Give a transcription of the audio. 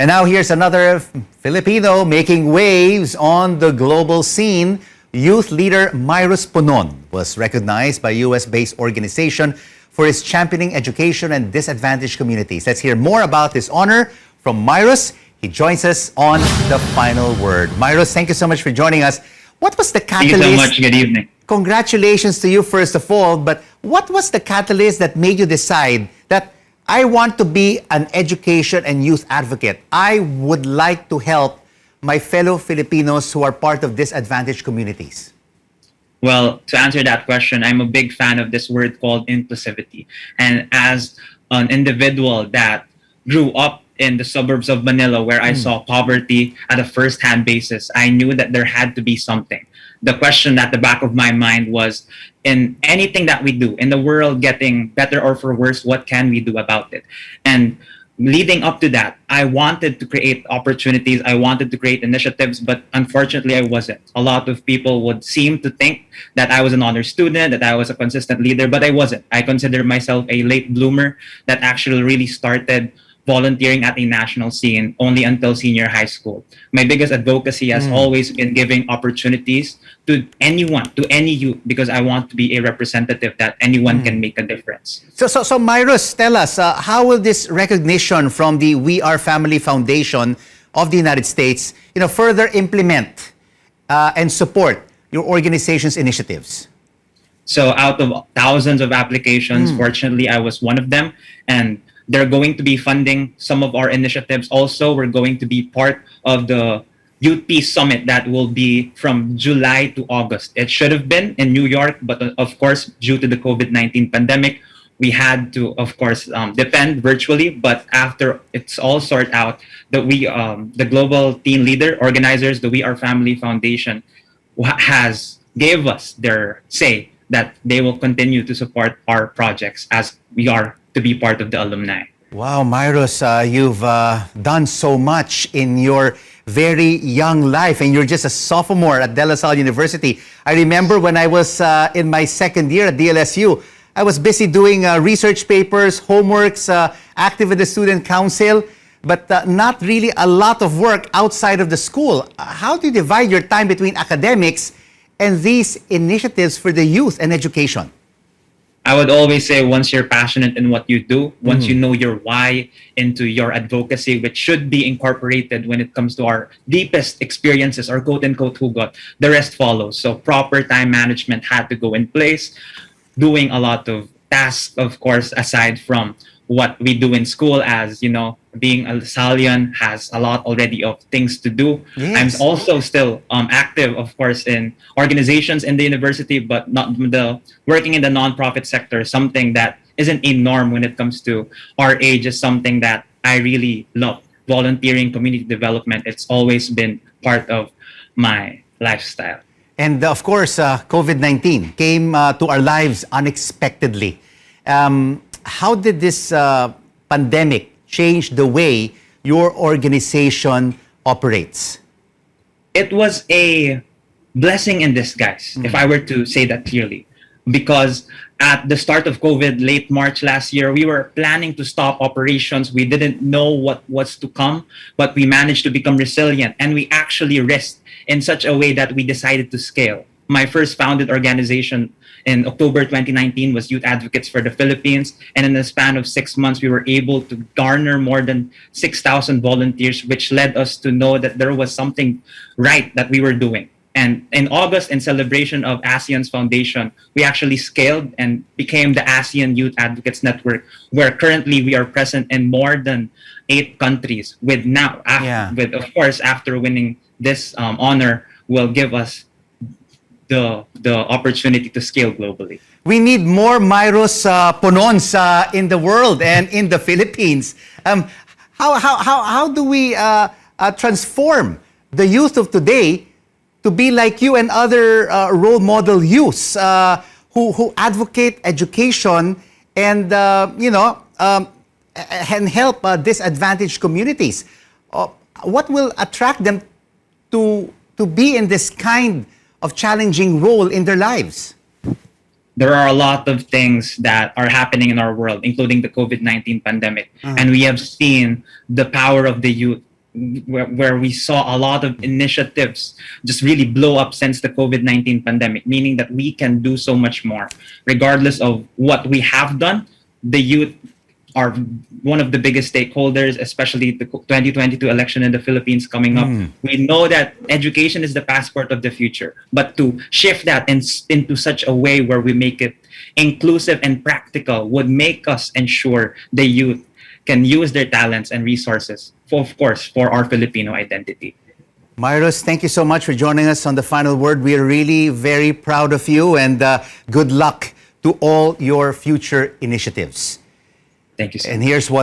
And now here's another Filipino making waves on the global scene. Youth leader Mirus was recognized by US-based organization for his championing education and disadvantaged communities. Let's hear more about this honor from Mirus. He joins us on The Final Word. Mirus, thank you so much for joining us. What was the catalyst? Thank you so much. Good evening. Congratulations to you, first of all. But what was the catalyst that made you decide that I want to be an education and youth advocate? I would like to help my fellow Filipinos who are part of disadvantaged communities. Well, to answer that question, I'm a big fan of this word called inclusivity. And as an individual that grew up in the suburbs of Manila, where I saw poverty at a first-hand basis, I knew that there had to be something. The question at the back of my mind was, in anything that we do in the world getting better or for worse, what can we do about it? And leading up to that, I wanted to create opportunities, I wanted to create initiatives, but unfortunately I wasn't. A lot of people would seem to think that I was an honor student, that I was a consistent leader, but I wasn't. I consider myself a late bloomer that actually really started volunteering at a national scene only until senior high school. My biggest advocacy has always been giving opportunities to anyone, to any youth, because I want to be a representative that anyone can make a difference. So Mirus, tell us, how will this recognition from the We Are Family Foundation of the United States, further implement and support your organization's initiatives? So out of thousands of applications, fortunately, I was one of them. And they're going to be funding some of our initiatives. Also, we're going to be part of the Youth Peace Summit that will be from July to August. It should have been in New York, but of course, due to the COVID-19 pandemic, we had to, of course, depend virtually. But after it's all sorted out, the global teen leader organizers, the We Are Family Foundation, has gave us their say that they will continue to support our projects as we are to be part of the alumni. Wow, Mirus, you've done so much in your very young life, and you're just a sophomore at De La Salle University. I remember when I was in my second year at DLSU, I was busy doing research papers, homeworks, active in the student council, but not really a lot of work outside of the school. How do you divide your time between academics and these initiatives for the youth and education? I would always say, once you're passionate in what you do, once you know your why into your advocacy, which should be incorporated when it comes to our deepest experiences, or quote unquote hugot, the rest follows. So proper time management had to go in place, doing a lot of tasks, of course, aside from what we do in school, as being a Lasallian has a lot already of things to do. Yes. I'm also still active, of course, in organizations in the university, but not working in the nonprofit sector, something that isn't a norm when it comes to our age, is something that I really love. Volunteering, community development, it's always been part of my lifestyle. And of course, COVID-19 came to our lives unexpectedly. How did this pandemic change the way your organization operates? It was a blessing in disguise, if I were to say that clearly. Because at the start of COVID, late March last year, we were planning to stop operations. We didn't know what was to come, but we managed to become resilient. And we actually risked in such a way that we decided to scale. My first founded organization in October 2019 was Youth Advocates for the Philippines. And in the span of 6 months, we were able to garner more than 6,000 volunteers, which led us to know that there was something right that we were doing. And in August, in celebration of ASEAN's foundation, we actually scaled and became the ASEAN Youth Advocates Network, where currently we are present in more than 8 countries. With of course, after winning this honor, will give us the opportunity to scale globally. We need more Mirus Ponons in the world and in the Philippines. How do we transform the youth of today to be like you and other role model youths who advocate education and and help disadvantaged communities? What will attract them to be in this kind of challenging role in their lives? There are a lot of things that are happening in our world, including the COVID-19 pandemic. And we have seen the power of the youth where we saw a lot of initiatives just really blow up since the COVID-19 pandemic, meaning that we can do so much more. Regardless of what we have done, the youth are one of the biggest stakeholders, especially the 2022 election in the Philippines coming up. We know that education is the passport of the future, but to shift that into such a way where we make it inclusive and practical would make us ensure the youth can use their talents and resources, of course, for our Filipino identity. Mirus, thank you so much for joining us on The Final Word. We are really very proud of you, and good luck to all your future initiatives. Thank you so much. And here's what